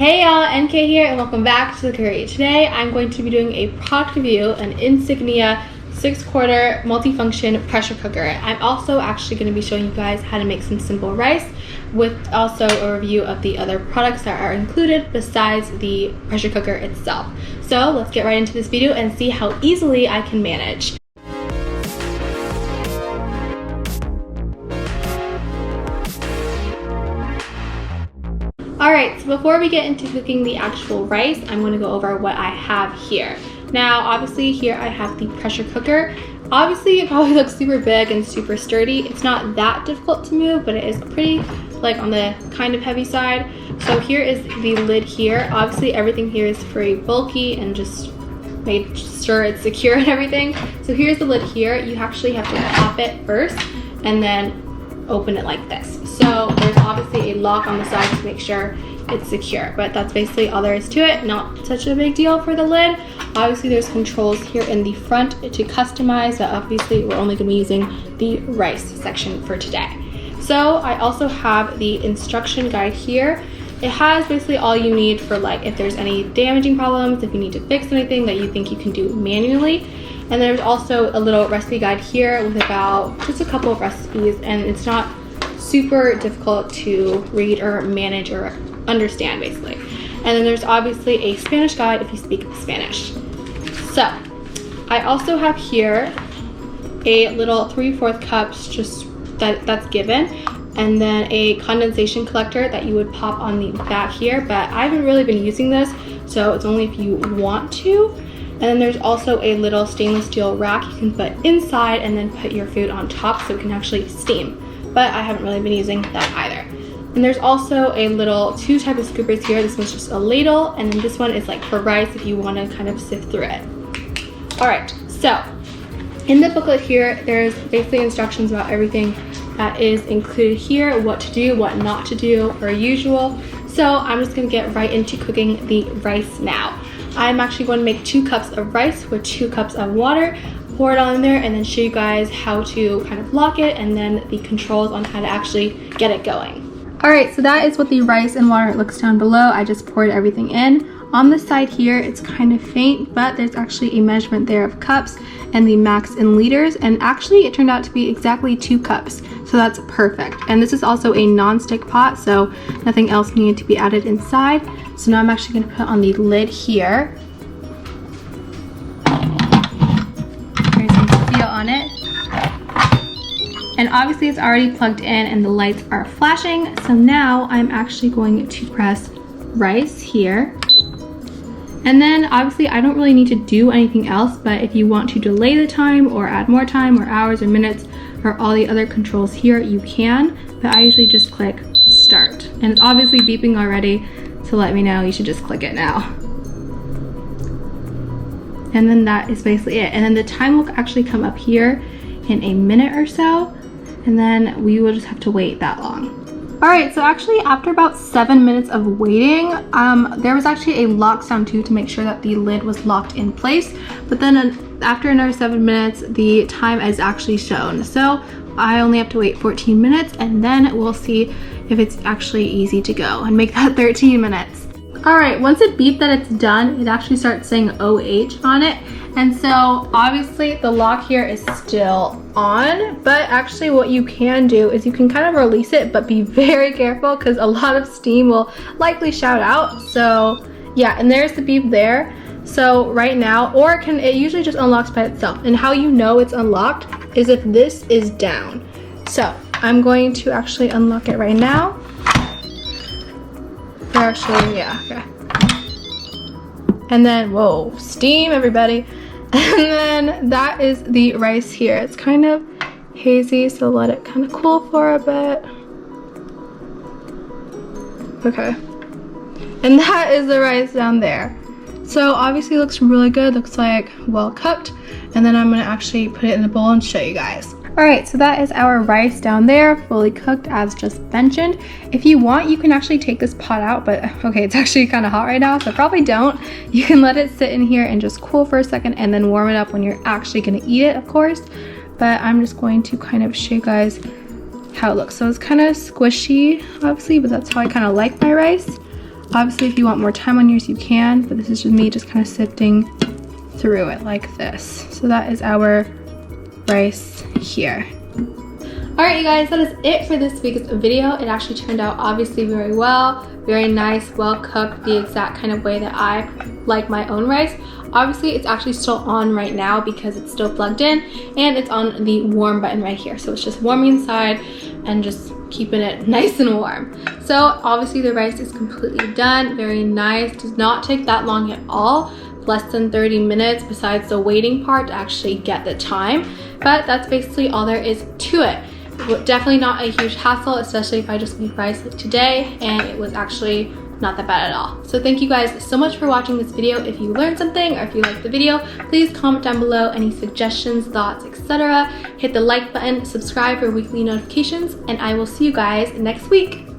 Hey y'all, NK here and welcome back to Cookery. Today I'm going to be doing a product review, an Insignia 6-quart multifunction pressure cooker. I'm also actually going to be showing you guys how to make some simple rice with also a review of the other products that are included besides the pressure cooker itself. So let's get right into this video and see how easily I can manage. Alright, so before we get into cooking the actual rice, I'm going to go over what I have here. Now, obviously here I have the pressure cooker. Obviously it probably looks super big and super sturdy. It's not that difficult to move, but it is pretty on the kind of heavy side. So here is the lid here. Obviously everything here is very bulky and just made sure it's secure and everything. So here's the lid here. You actually have to pop it first and then open it like this. So there's obviously a lock on the side to make sure it's secure, but that's basically all there is to it. Not such a big deal for the lid. Obviously there's controls here in the front to customize, but obviously we're only going to be using the rice section for today. So I also have the instruction guide here. It has basically all you need for if there's any damaging problems, if you need to fix anything that you think you can do manually. And there's also a little recipe guide here with about just a couple of recipes, and it's not super difficult to read or manage or understand basically. And then there's obviously a Spanish guide if you speak Spanish. So I also have here a little 3/4 cups just that's given, and then a condensation collector that you would pop on the back here, but I haven't really been using this, so it's only if you want to. And then there's also a little stainless steel rack you can put inside and then put your food on top so it can actually steam. But I haven't really been using that either. And there's also a little 2 types of scoopers here. This one's just a ladle, and then this one is for rice if you want to kind of sift through it. Alright, so in the booklet here, there's basically instructions about everything that is included here, what to do, what not to do, per usual. So I'm just going to get right into cooking the rice now. I'm actually going to make 2 cups of rice with 2 cups of water, pour it on in there, and then show you guys how to kind of lock it and then the controls on how to actually get it going. Alright, so that is what the rice and water looks down below. I just poured everything in. On the side here, it's kind of faint, but there's actually a measurement there of cups and the max in liters, and actually it turned out to be exactly 2 cups, so that's perfect. And this is also a non-stick pot, so nothing else needed to be added inside. So now I'm actually going to put on the lid here. There's some steel on it. And obviously it's already plugged in and the lights are flashing, so now I'm actually going to press rice here. And then obviously I don't really need to do anything else, but if you want to delay the time or add more time or hours or minutes or all the other controls here, you can, but I usually just click start. And it's obviously beeping already to let me know you should just click it now. And then that is basically it. And then the time will actually come up here in a minute or so, and then we will just have to wait that long. Alright, so actually after about 7 minutes of waiting, there was actually a lock sound too to make sure that the lid was locked in place. But then after another 7 minutes, the time is actually shown. So I only have to wait 14 minutes and then we'll see if it's actually easy to go and make that 13 minutes. Alright, once it beeped that it's done, it actually starts saying OH on it. And so obviously the lock here is still on, but actually what you can do is you can kind of release it, but be very careful because a lot of steam will likely shout out. So yeah, and there's the beep there. So right now, or it usually just unlocks by itself. And how you know it's unlocked is if this is down. So I'm going to actually unlock it right now. Actually, yeah, okay. And then, whoa, steam everybody. And then that is the rice here. It's kind of hazy, so let it kind of cool for a bit. Okay. And that is the rice down there. So obviously it looks really good, looks like well cooked. And then I'm gonna actually put it in a bowl and show you guys. Alright, so that is our rice down there, fully cooked as just mentioned. If you want, you can actually take this pot out, but okay, it's actually kind of hot right now, so probably don't. You can let it sit in here and just cool for a second and then warm it up when you're actually going to eat it, of course. But I'm just going to kind of show you guys how it looks. So it's kind of squishy, obviously, but that's how I kind of like my rice. Obviously, if you want more time on yours, you can, but this is just me just kind of sifting through it like this. So that is our rice here. Alright, you guys, that is it for this week's video. It actually turned out obviously very well, very nice, well cooked, the exact kind of way that I like my own rice. Obviously, it's actually still on right now because it's still plugged in, and it's on the warm button right here. So it's just warming inside and just keeping it nice and warm. So obviously the rice is completely done, very nice, does not take that long at all, less than 30 minutes besides the waiting part to actually get the time. But that's basically all there is to it. Definitely not a huge hassle, especially if I just made rice like today, and it was actually not that bad at all. So thank you guys so much for watching this video. If you learned something or if you liked the video, please comment down below any suggestions, thoughts, etc. Hit the like button, subscribe for weekly notifications, and I will see you guys next week.